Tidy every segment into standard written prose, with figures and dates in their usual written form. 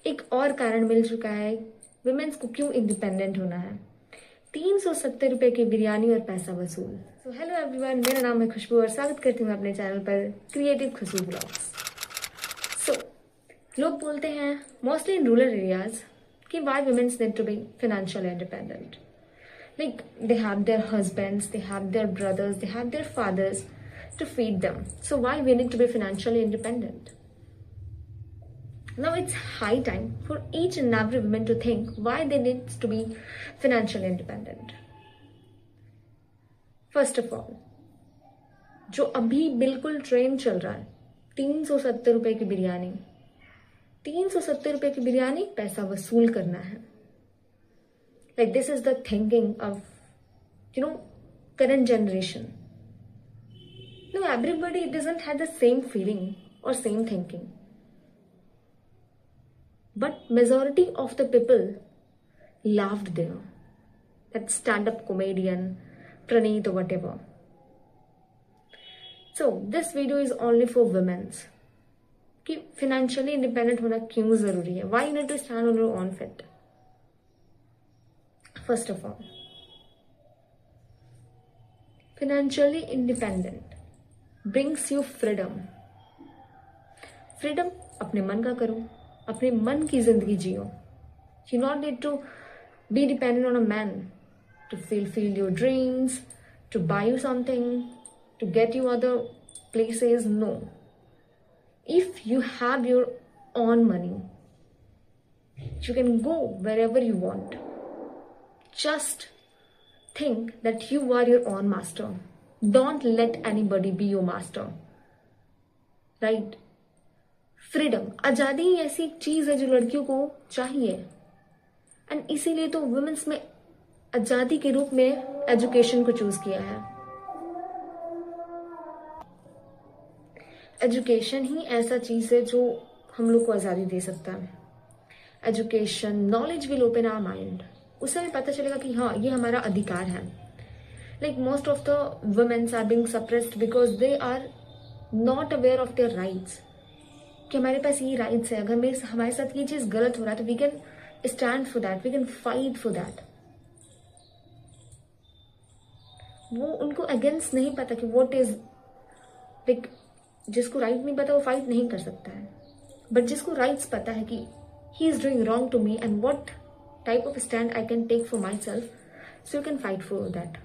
एक और कारण मिल चुका है विमेन्स को क्यों इंडिपेंडेंट होना है। 370 रुपए की बिरयानी और पैसा वसूल। तो हेलो एवरीवन, मेरा नाम है खुशबू और स्वागत करती हूँ अपने चैनल पर क्रिएटिव खुशबू ब्लॉग्स। सो लोग बोलते हैं मोस्टली इन रूरल एरियाज कि why womens need to be financially independent. Like they have their husbands, they have their brothers, they have their fathers to feed them. So why we need to be financially independent? Now it's high time for each and every woman to think why they need to be financially independent. First of all, जो अभी बिल्कुल trend चल रहा है 370 रुपए की बिरयानी, 370 रुपए की बिरयानी पैसा वसूल करना है। Like this is the thinking of, current generation. No, everybody doesn't have the same feeling or same thinking. But majority of the people laughed there. That stand-up comedian, Praneet or whatever. So this video is only for women. कि financially independent होना क्यों जरूरी है? Why you need to stand on your own feet? First of all, financially independent brings you freedom. Freedom अपने मन का करो, अपने मन की जिंदगी जियो. You not need to be dependent on a man to fulfill your dreams, to buy you something, to get you other places. No. If you have your own money, you can go wherever you want. Just think that you are your own master. Don't let anybody be your master. Right? Freedom, आजादी ऐसी एक चीज है जो लड़कियों को चाहिए, and इसीलिए तो वुमेन्स में आजादी के रूप में एजुकेशन को चूज किया है। एजुकेशन ही ऐसा चीज है जो हम लोग को आजादी दे सकता है। Education, knowledge will open our mind. उससे हमें पता चलेगा कि हाँ, ये हमारा अधिकार है। Like most of the womens are being suppressed because they are not aware of their rights, कि हमारे पास ये राइट्स है, अगर हमारे साथ ये चीज गलत हो रहा है तो we can stand for that, we can fight for that. वो उनको अगेंस्ट नहीं पता कि व्हाट इज, लाइक जिसको राइट नहीं पता वो फाइट नहीं कर सकता है, बट जिसको राइट्स पता है कि he is doing wrong to me and what type of stand I can take for myself, so you can fight for that.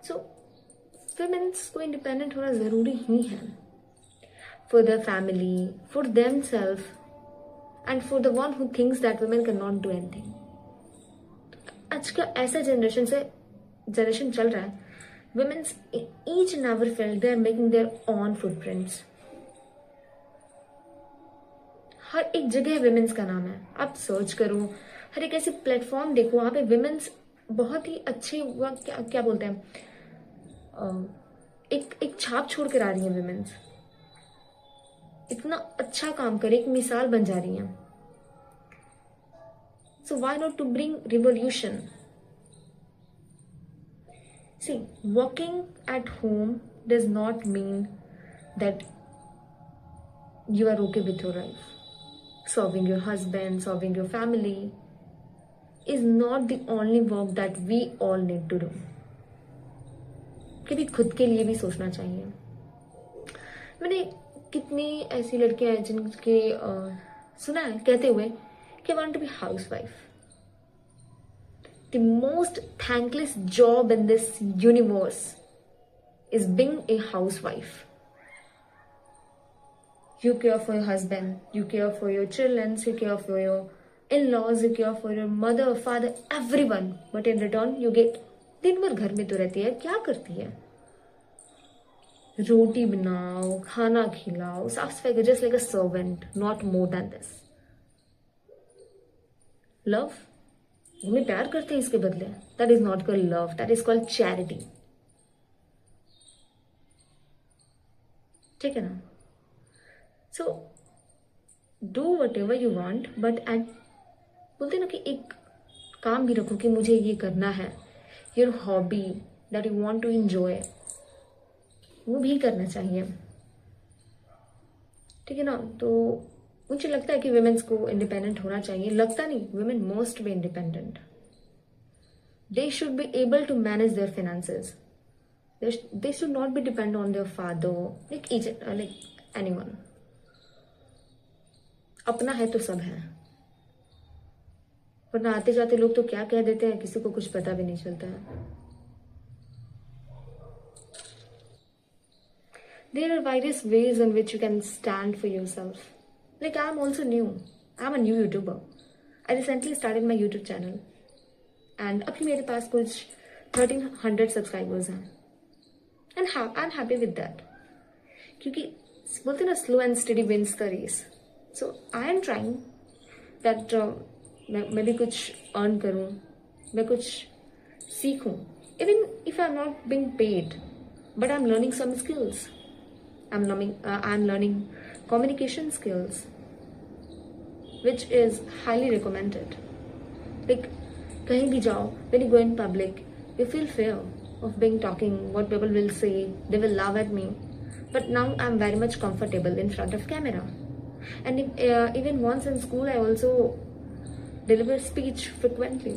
So womens को इंडिपेंडेंट होना जरूरी ही है, for their family, for themselves, and for the one who thinks that women cannot do anything. आज का ऐसा generation चल रहा है, women's in each and every field they are making their own footprints. हर एक जगह women's का नाम है, आप सर्च करो, हर एक ऐसी प्लेटफॉर्म देखो, वहां पे women's बहुत ही अच्छे क्या बोलते हैं, एक छाप छोड़ कर आ रही है women's, इतना अच्छा काम करे, एक मिसाल बन जा रही है। So why not to bring revolution? See, working at home does not mean that you are okay with your life. Serving your husband, serving your family is not the only work that we all need to do. कभी खुद के लिए भी सोचना चाहिए। मैंने कितनी ऐसी लड़कियां हैं जिनके सुना है कहते हुए कि want to be housewife. The most thankless job in this universe is being a housewife. You care for your husband, you care for your children, you care for your in-laws, you care for your mother, father, everyone. But in return, you get, दिन भर घर में तो रहती है, क्या करती है? रोटी बनाओ, खाना खिलाओ, साफ सफाई करो, just like a servant, not more than this. Love, हमें प्यार करते हैं इसके बदले, that is not called love, that is called charity. ठीक है ना? So do what ever you want, but at, बोलते ना कि एक काम भी रखो कि मुझे ये करना है, your hobby that you want to enjoy, वो भी करना चाहिए। ठीक है ना? तो मुझे लगता है कि वुमेन्स को इंडिपेंडेंट होना चाहिए, लगता नहीं, women must be independent. They should be able to manage their finances. They should not be dependent on their father, like anyone. अपना है तो सब है, वरना आते जाते लोग तो क्या कह देते हैं किसी को कुछ पता भी नहीं चलता है. There are various ways in which you can stand for yourself. Like I'm also new. I'm a new YouTuber. I recently started my YouTube channel. And अभी मेरे पास कुछ 1300 सब्सक्राइबर्स हैं. And I am happy with that, क्योंकि बोलते ना slow and steady wins the race. So I am trying that मैं भी कुछ अर्न करूँ, मैं कुछ सीखूँ. Even if I am not being paid, but I am learning some skills. I am learning communication skills, which is highly recommended. Like कहीं भी जाओ, when you go in public, you feel fear of being talking, what people will say, they will laugh at me. But now I'm very much comfortable in front of camera. And even once in school, I also deliver speech frequently.